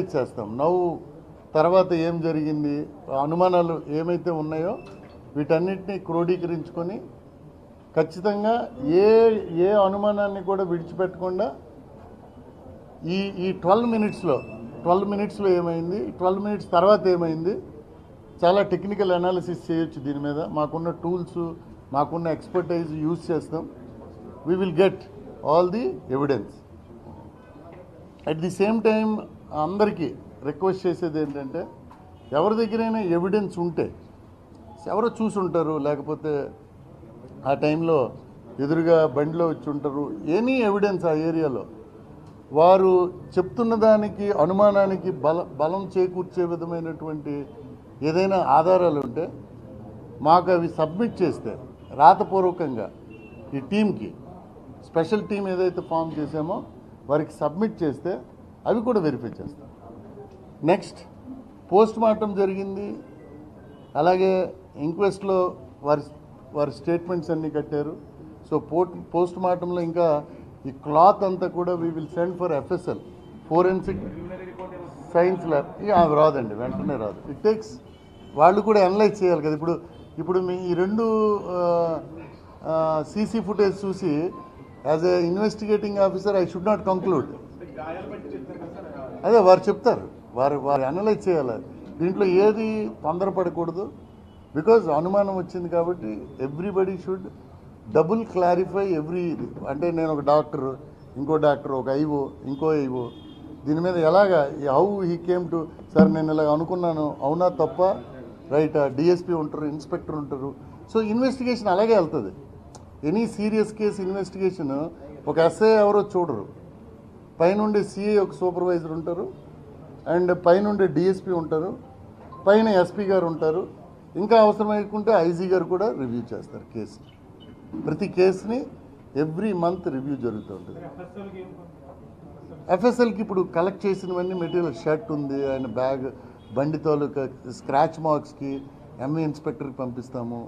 Analyse చేస్తాం. తర్వాత ఏం జరిగింది, అనుమానాలు ఏమైతే ఉన్నాయో వీటన్నిటిని క్రోడీకరించుకొని ఖచ్చితంగా ఏ అనుమానాన్ని కూడా విడిచిపెట్టకుండా ఈ 12 మినిట్స్లో ఏమైంది, 12 మినిట్స్ తర్వాత ఏమైంది, చాలా టెక్నికల్ అనాలిసిస్ చేయొచ్చు. దీని మీద మాకున్న టూల్స్, మాకున్న ఎక్స్పర్టైజ్ యూజ్ చేస్తాం. We will get all the evidence. At the same time అందరికీ రిక్వెస్ట్ చేసేది ఏంటంటే, ఎవరి దగ్గరైనా ఎవిడెన్స్ ఉంటే, ఎవరో చూసుంటారు, లేకపోతే ఆ టైంలో ఎదురుగా బండిలో వచ్చి ఉంటారు, ఎనీ ఎవిడెన్స్ ఆ ఏరియాలో వారు చెప్తున్న దానికి అనుమానానికి బలం చేకూర్చే విధమైనటువంటి ఏదైనా ఆధారాలు ఉంటే మాకు అవి సబ్మిట్ చేస్తే రాతపూర్వకంగా ఈ టీంకి, స్పెషల్ టీం ఏదైతే ఫామ్ చేసామో వారికి సబ్మిట్ చేస్తే అవి కూడా వెరిఫై చేస్తాం. నెక్స్ట్ పోస్ట్ మార్టం జరిగింది, అలాగే ఇంక్వెస్ట్లో వారి స్టేట్మెంట్స్ అన్నీ కట్టారు. సో పోస్ట్ మార్టంలో ఇంకా ఈ క్లాత్ అంతా కూడా we will send for FSL, forensic science lab. అవి రాదండి, వెంటనే రాదు. ఇట్ టేక్స్, వాళ్ళు కూడా అనలైజ్ చేయాలి కదా. ఇప్పుడు మీ ఈ 2 CC ఫుటేజ్ చూసి as a investigating officer I should not conclude. అదే వారు చెప్తారు, వారు అనలైజ్ చేయాలి. దీంట్లో ఏది తొందరపడకూడదు. బికాజ్ అనుమానం వచ్చింది కాబట్టి ఎవ్రీబడి షుడ్ డబుల్ క్లారిఫై అంటే నేను ఒక డాక్టర్, ఇంకో డాక్టర్, ఒక ఐఓ, ఇంకో ఐఓ, దీని మీద ఎలాగా how he came to, sir నేను ఇలాగ అనుకున్నాను, అవునా తప్ప, రైట్, డిఎస్పీ ఉంటారు, ఇన్స్పెక్టర్ ఉంటారు. సో ఇన్వెస్టిగేషన్ అలాగే వెళ్తుంది. ఎనీ సీరియస్ కేసు ఇన్వెస్టిగేషన్ ఒక ఎస్ఐ ఎవరో చూడరు, పైనుండి సిఐ ఒక సూపర్వైజర్ ఉంటారు, అండ్ పైనుండి డిఎస్పీ ఉంటారు, పైన ఎస్పీ గారు ఉంటారు, ఇంకా అవసరమైకుంటే ఐజీ గారు కూడా రివ్యూ చేస్తారు కేసు. ప్రతి కేసుని ఎవ్రీ మంత్ రివ్యూ జరుగుతుంటుంది. FSLకి ఇప్పుడు కలెక్ట్ చేసినవన్నీ మెటీరియల్, షర్ట్ ఉంది, ఆయన బ్యాగ్, బండి తాలూకా స్క్రాచ్ మార్క్స్కి ఎంఏ ఇన్స్పెక్టర్కి పంపిస్తాము.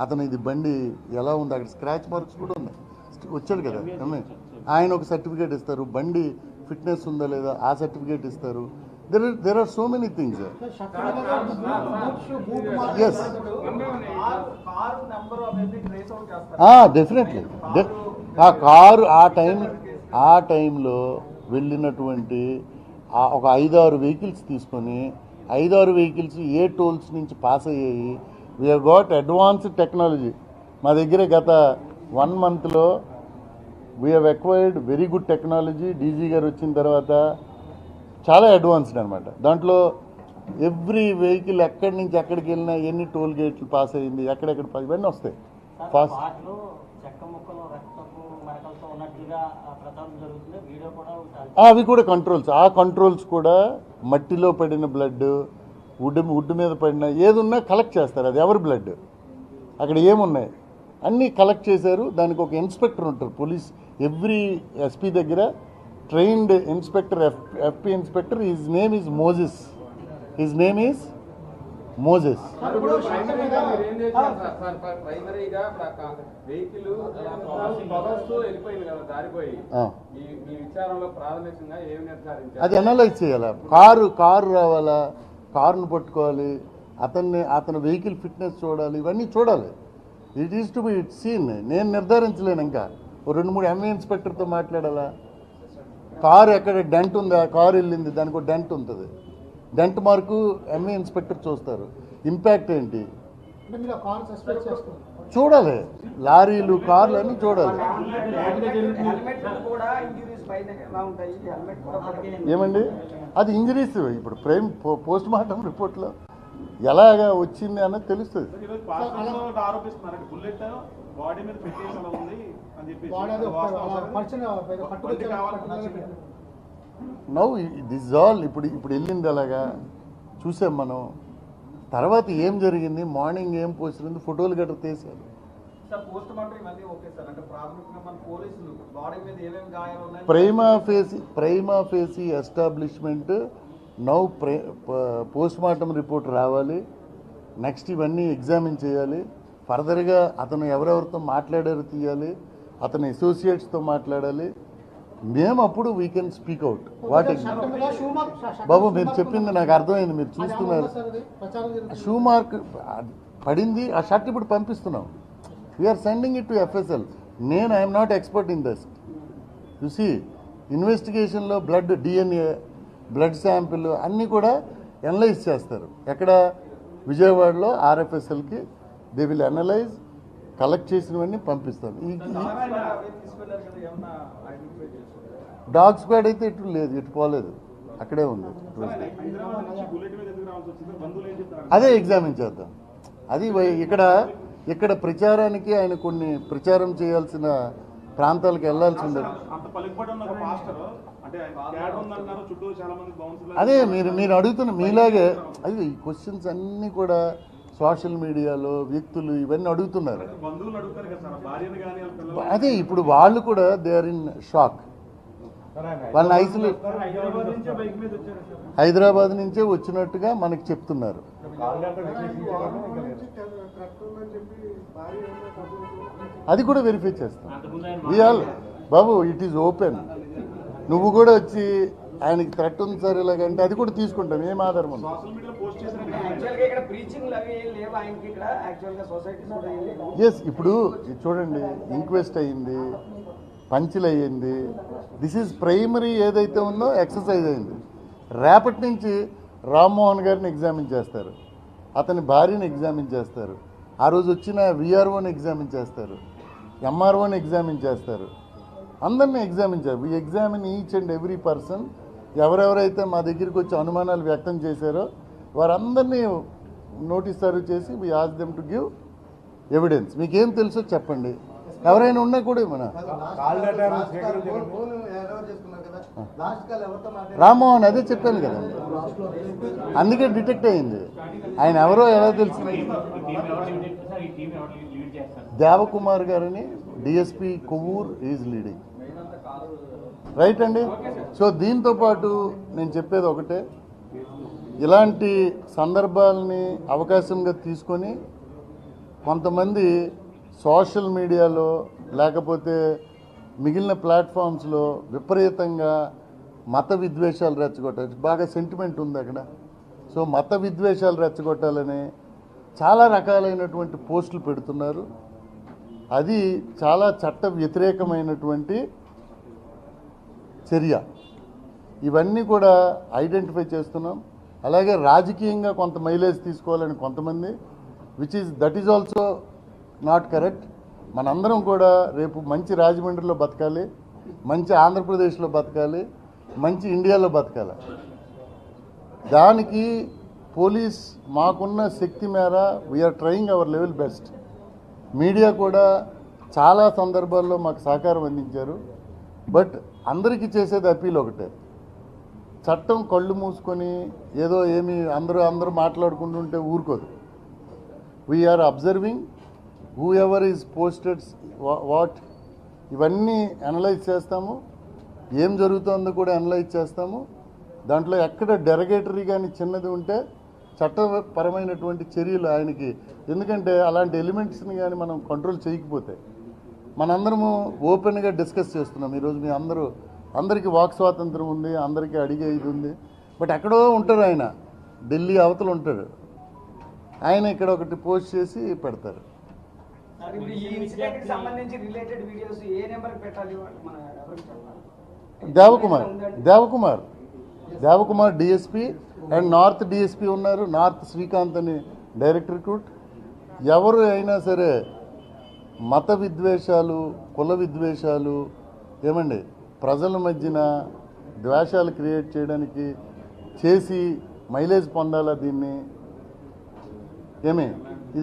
అతను ఇది బండి ఎలా ఉంది, అక్కడ స్క్రాచ్ మార్క్స్ కూడా ఉన్నాయి, వచ్చాడు కదా ఎంఏ, ఆయన ఒక సర్టిఫికేట్ ఇస్తారు. బండి ఫిట్నెస్ ఉందా లేదా ఆ సర్టిఫికేట్ ఇస్తారు. There are so many things. Yes. Definitely. ఆ కారు ఆ టైంలో వెళ్ళినటువంటి ఒక 5-6 వెహికల్స్ తీసుకొని 5-6 వెహికల్స్ ఏ టోల్స్ నుంచి పాస్ అయ్యాయి. We have got advanced technology. మా దగ్గర గత 1 monthలో we have acquired very good technology. DG గారు వచ్చిన తర్వాత చాలా అడ్వాన్స్డ్ అనమాట. దాంట్లో ఎవ్రీ వెహికల్ ఎక్కడి నుంచి ఎక్కడికి వెళ్ళినా, ఎన్ని టోల్ గేట్లు పాస్ అయ్యింది, ఎక్కడెక్కడ ఇవన్నీ వస్తాయి. ఫాస్ట్ అవి కూడా కంట్రోల్స్, ఆ కంట్రోల్స్ కూడా మట్టిలో పడిన బ్లడ్, వుడ్ మీద పడిన ఏదున్నా కలెక్ట్ చేస్తారు. అది ఎవరి బ్లడ్, అక్కడ ఏమున్నాయి అన్నీ కలెక్ట్ చేశారు. దానికి ఒక ఇన్స్పెక్టర్ ఉంటారు, పోలీస్ ఎవ్రీ ఎస్పీ దగ్గర trained inspector, FP inspector. His name is Moses. అది అనలైజ్ చేయాలా. కారు రావాలా, కారును పట్టుకోవాలి, అతని వెహికల్ ఫిట్నెస్ చూడాలి, ఇవన్నీ చూడాలి. It is to be seen. నేను నిర్ధారించలేను. ఇంకా 2-3 ఎంఏ ఇన్స్పెక్టర్తో మాట్లాడాలా. కారు ఎక్కడ డెంట్ ఉందా, కారు వెళ్ళింది, దానికి ఒక డెంట్ ఉంటుంది, డెంట్ మార్కు ఎంఏ ఇన్స్పెక్టర్ చూస్తారు. ఇంపాక్ట్ ఏంటి చూడాలి. లారీలు, కార్లు అన్నీ చూడాలి. ఏమండి అది ఇంజరీస్ ఇప్పుడు పోస్ట్ మార్టం రిపోర్ట్లో ఎలాగా వచ్చింది అన్నది తెలుస్తుంది. నౌ దిస్ ఆల్ ఇప్పుడు వెళ్ళింది అలాగా చూసాం మనం. తర్వాత ఏం జరిగింది, మార్నింగ్ ఏం పోసింది, ఫోటోలు గట్రా తీసారు. Prima facie establishment. Now post mortem report రావాలి. నెక్స్ట్ ఇవన్నీ ఎగ్జామిన్ చేయాలి. ఫర్దర్గా అతను ఎవరెవరితో మాట్లాడారో తీయాలి, అతని అసోసియేట్స్తో మాట్లాడాలి. మేము అప్పుడు we can speak out what బాబు మీరు చెప్పింది నాకు అర్థమైంది, మీరు చూస్తున్నారు. షూ మార్క్ పడింది, ఆ షర్ట్ ఇప్పుడు పంపిస్తున్నాం. We are sending it to FSL. నేను I'm not expert in this. చూసి ఇన్వెస్టిగేషన్లో బ్లడ్ డిఎన్ఏ బ్లడ్ శాంపిల్ అన్నీ కూడా అనలైజ్ చేస్తారు. ఎక్కడ విజయవాడలో ఆర్ఎఫ్ఎస్ఎల్కి దే విల్ అనలైజ్, కలెక్ట్ చేసినవన్నీ పంపిస్తాను. డాగ్ స్క్వాడ్ అయితే ఇటు లేదు, ఇటు పోలేదు, అక్కడే ఉంది. అదే ఎగ్జామిన్ చేద్దాం. అది ఇక్కడ ప్రచారానికి ఆయన కొన్ని ప్రచారం చేయాల్సిన ప్రాంతాలకు వెళ్లాల్సి ఉండదు. అదే మీరు అడుగుతున్న మీలాగే అది ఈ క్వశ్చన్స్ అన్నీ కూడా సోషల్ మీడియాలో వ్యక్తులు ఇవన్నీ అడుగుతున్నారు. అదే ఇప్పుడు వాళ్ళు కూడా దే ఆర్ ఇన్ షాక్. వాళ్ళని ఐసోలేట్ హైదరాబాద్ నుంచే వచ్చినట్టుగా మనకి చెప్తున్నారు. అది కూడా వెరిఫై చేస్తాం. We all Babu it is open. నువ్వు కూడా వచ్చి ఆయనకి థ్రెట్ ఉంది సార్ ఇలాగంటే అది కూడా తీసుకుంటాం. ఏం ఆధారం ఉంది? ఎస్, ఇప్పుడు చూడండి, ఇంక్వెస్ట్ అయ్యింది, పంచులు అయ్యింది. దిస్ ఈజ్ ప్రైమరీ ఏదైతే ఉందో ఎక్సర్సైజ్ అయింది. రేపటి నుంచి రామ్మోహన్ గారిని ఎగ్జామిన్ చేస్తారు, అతని భార్యని ఎగ్జామిన్ చేస్తారు, ఆ రోజు వచ్చిన విఆర్ఓని ఎగ్జామిన్ చేస్తారు, ఎంఆర్ఓని ఎగ్జామిన్ చేస్తారు, అందరినీ ఎగ్జామిన్ చేస్తారు. We examine each and every person. ఎవరెవరైతే మా దగ్గరికి వచ్చి అనుమానాలు వ్యక్తం చేశారో వారందరినీ నోటీస్ సర్వ్ చేసి we ask them to give evidence. మీకేం తెలుసో చెప్పండి, ఎవరైనా ఉన్నా కూడా మన రామ్మోహన్ అదే చెప్పాను కదా, అందుకే డిటెక్ట్ అయింది. ఆయన ఎవరో ఎలా తెలుసు? దేవకుమార్ గారని DSP Kovvur is leading, right అండి. సో దీంతో పాటు నేను చెప్పేది ఒకటే, ఇలాంటి సందర్భాలని అవకాశంగా తీసుకొని కొంతమంది సోషల్ మీడియాలో లేకపోతే మిగిలిన ప్లాట్ఫామ్స్లో విపరీతంగా మత విద్వేషాలు రెచ్చగొట్టాలి. బాగా సెంటిమెంట్ ఉంది అక్కడ. సో మత విద్వేషాలు రెచ్చగొట్టాలని చాలా రకాలైనటువంటి పోస్టులు పెడుతున్నారు. అది చాలా చట్ట వ్యతిరేకమైనటువంటి చర్య. ఇవన్నీ కూడా ఐడెంటిఫై చేస్తున్నాం. అలాగే రాజకీయంగా కొంత మైలేజ్ తీసుకోవాలని కొంతమంది, that is also not correct. మనందరం కూడా రేపు మంచి రాజమండ్రిలో బతకాలి, మంచి ఆంధ్రప్రదేశ్లో బతకాలి, మంచి ఇండియాలో బతకాలి. దానికి పోలీస్ మాకున్న శక్తి మేర we are trying our level best. Media కూడా చాలా సందర్భాల్లో మాకు సహకారం అందించారు. బట్ అందరికీ చేసేది అప్పీల్ ఒకటే, చట్టం కళ్ళు మూసుకొని ఏదో ఏమి అందరూ మాట్లాడుకుంటుంటే ఊరుకోదు. We are observing whoever is posted what, ఇవన్నీ అనలైజ్ చేస్తాము. ఏం జరుగుతుందో కూడా అనలైజ్ చేస్తాము. దాంట్లో ఎక్కడ డెరగేటరీ కానీ చిన్నది ఉంటే చట్టపరమైనటువంటి చర్యలు ఆయనకి, ఎందుకంటే అలాంటి ఎలిమెంట్స్ని కానీ మనం కంట్రోల్ చేయకపోతే, మనందరము ఓపెన్గా డిస్కస్ చేస్తున్నాం ఈరోజు. మీ అందరికీ వాక్ స్వాతంత్రం ఉంది, అందరికీ అడిగే ఇది ఉంది. బట్ ఎక్కడో ఉంటారు ఆయన, ఢిల్లీ అవతల ఉంటాడు ఆయన, ఇక్కడ ఒకటి పోస్ట్ చేసి పెడతారు. Devakumar DSP and north DSP ఉన్నారు. నార్త్ శ్రీకాంత్ అని డైరెక్టర్ రిక్రూట్. ఎవరు అయినా సరే మత విద్వేషాలు, కుల విద్వేషాలు, ఏమండి ప్రజల మధ్యన ద్వేషాలు క్రియేట్ చేయడానికి చేసి మైలేజ్ పొందాలా దీన్ని,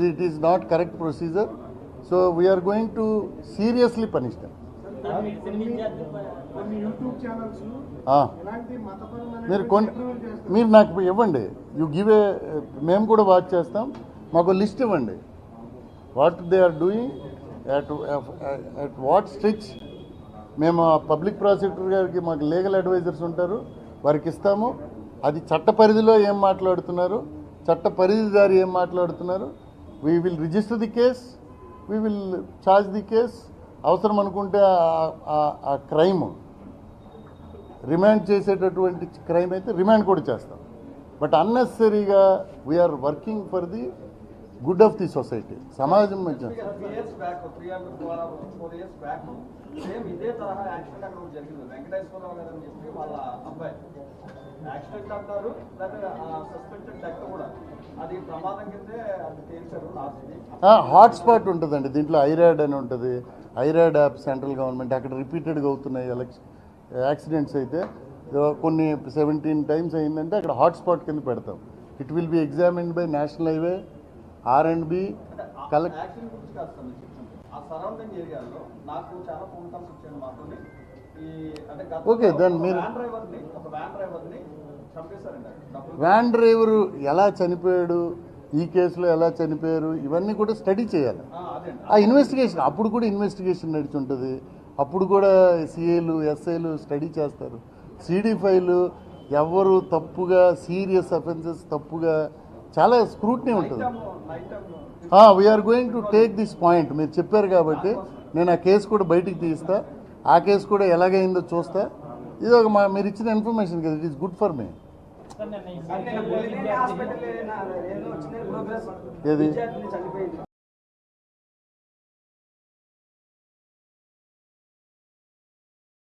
it is not correct procedure. So we are going to seriously punish them. మీరు నాకు ఇవ్వండి, మేము కూడా వాచ్ చేస్తాం. మాకు లిస్ట్ ఇవ్వండి, what they are doing, at what strikes. మేము పబ్లిక్ ప్రాసిక్యూటర్ గారికి మాకు లీగల్ అడ్వైజర్స్ ఉంటారు, వారికి ఇస్తాము. అది చట్ట పరిధిలో ఏం మాట్లాడుతున్నారు, చట్ట పరిధిదారి ఏం మాట్లాడుతున్నారు, we will register the case, we will charge the case. అవసరం అనుకుంటే ఆ క్రైమ్ రిమాండ్ చేసేటటువంటి క్రైమ్ అయితే రిమాండ్ కూడా చేస్తాం. బట్ అన్నెసరీగా we are working for the good of the society, సమాజం మంచి. 3 years back, 4 years back, same ఇదే తరహా యాక్సిడెంట్ అక్కడ ఒకటి జరిగింది. వెంకటేశ్వరరావు గారు అని చెప్పి వాళ్ళ అబ్బాయి యాక్సిడెంట్ అంటారు, లేకపోతే సస్పెక్టెడ్ డెత్ కూడా. అది ప్రమాదం కిందే అది తేల్చారు లాస్ట్. హాట్స్పాట్ ఉంటుందండి దీంట్లో, ఐరాడ్ అని ఉంటుంది. ఐరాడ్ యాప్ సెంట్రల్ గవర్నమెంట్, అక్కడ రిపీటెడ్గా అవుతున్నాయి యాక్సిడెంట్స్ అయితే కొన్ని 17 times అయిందంటే అక్కడ హాట్స్పాట్ కింద పెడతాం. It will be examined by national highway R&B collect. Accident గురించి కాదు సార్ మీరు చెప్పింది. ఆ సరౌండింగ్ ఏరియాలో నాకు చాలా ఫోన్ కాల్స్ వచ్చాను మాతోని. ఈ అంటే ఓకే, దాన్ని మీరు ఒక వ్యాన్ డ్రైవర్ని చంపేశారండి. వ్యాన్ డ్రైవరు ఎలా చనిపోయాడు, ఈ కేసులో ఎలా చనిపోయారు, ఇవన్నీ కూడా స్టడీ చేయాలి. అదే ఆ ఇన్వెస్టిగేషన్ అప్పుడు కూడా ఇన్వెస్టిగేషన్ నడిచి ఉంటుంది. అప్పుడు కూడా సిఏలు ఎస్ఐలు స్టడీ చేస్తారు. సిడి ఫైలు ఎవరు తప్పుగా సీరియస్ అఫెన్సెస్ తప్పుగా చాలా స్క్రూట్నీ ఉంటుంది. Night time we are going to take this point. మీరు చెప్పారు కాబట్టి నేను ఆ కేసు కూడా బయటికి తీస్తా. ఆ కేసు కూడా ఎలాగైందో చూస్తా. ఇది ఒక మీరు ఇచ్చిన ఇన్ఫర్మేషన్ కదా, it is good for me. ఏది చనిపోయింది